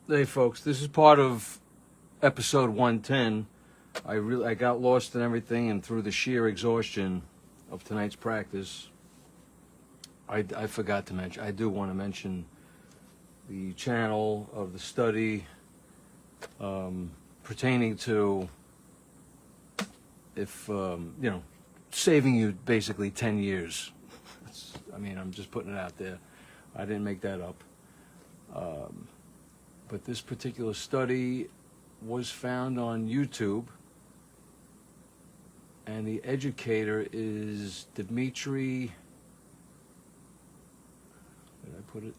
Hey folks, this is part of episode 110. I got lost in everything, and through the sheer exhaustion of tonight's practice, I forgot to mention. I do want to mention the channel of the study pertaining to if saving you basically 10 years. I'm just putting it out there. I didn't make that up. But this particular study was found on YouTube, and the educator is Dimitri. Where did I put it?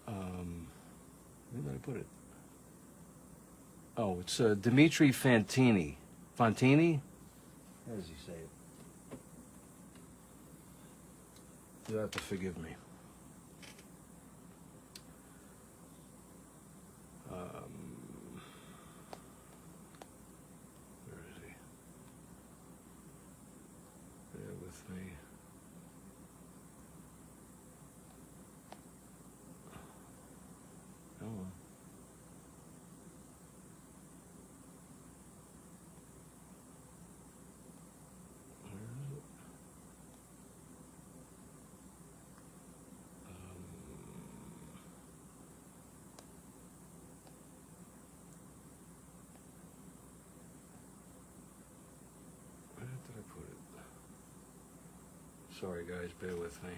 Where did I put it? Oh, it's Dimitri Fantini. Fantini? How does he say it? You'll have to forgive me. Where is he? Bear with me. Come on. Sorry guys, bear with me.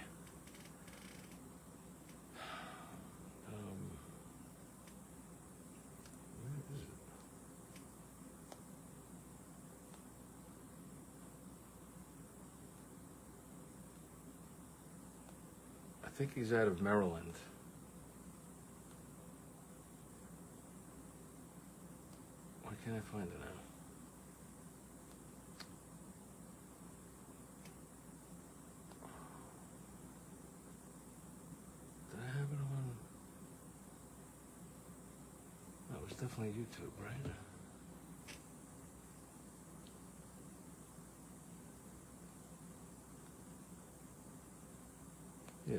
Where is it? I think he's out of Maryland. Why can't I find it now? Definitely YouTube, right? Yeah.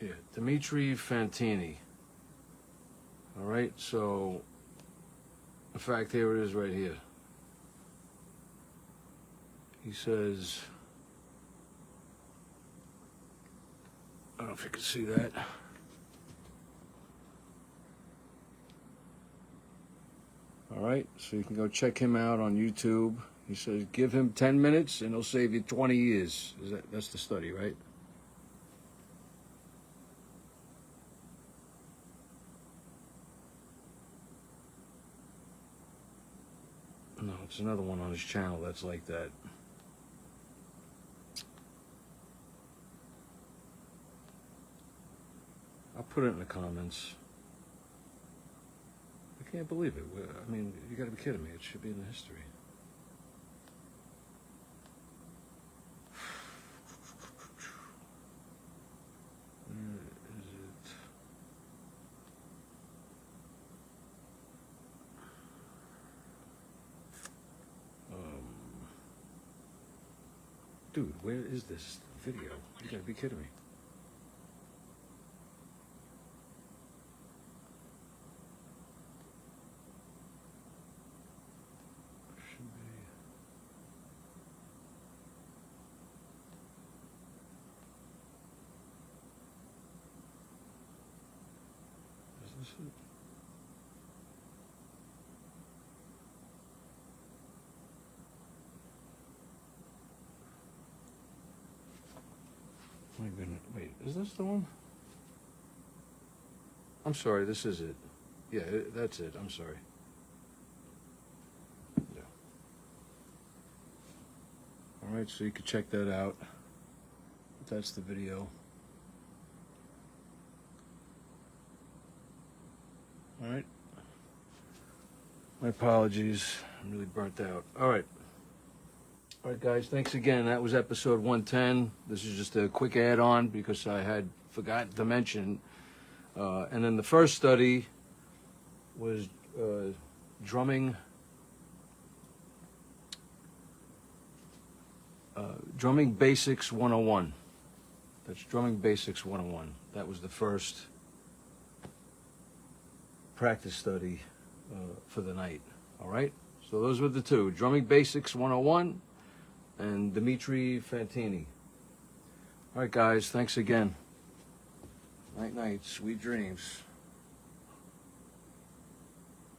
Yeah, Dimitri Fantini. All right, so, in fact, here it is right here. He says, I don't know if you can see that. All right, so you can go check him out on YouTube. He says, give him 10 minutes and he'll save you 20 years. That's the study, right? No, it's another one on his channel that's like that. I'll put it in the comments. I can't believe it. I mean, you gotta be kidding me. It should be in the history. Where is it? Dude, where is this video? You gotta be kidding me. My goodness, wait, is this the one? I'm sorry, this is it. Yeah, that's it, I'm sorry. Yeah. All right, so you can check that out. That's the video. All right. My apologies, I'm really burnt out. All right. All right, guys, thanks again. That was episode 110. This is just a quick add-on because I had forgotten to mention. And then the first study was drumming. Drumming Basics 101. That's Drumming Basics 101. That was the first practice study for the night. All right? So those were the two. Drumming Basics 101 and Dimitri Fantini. All right, guys. Thanks again. Night, night. Sweet dreams.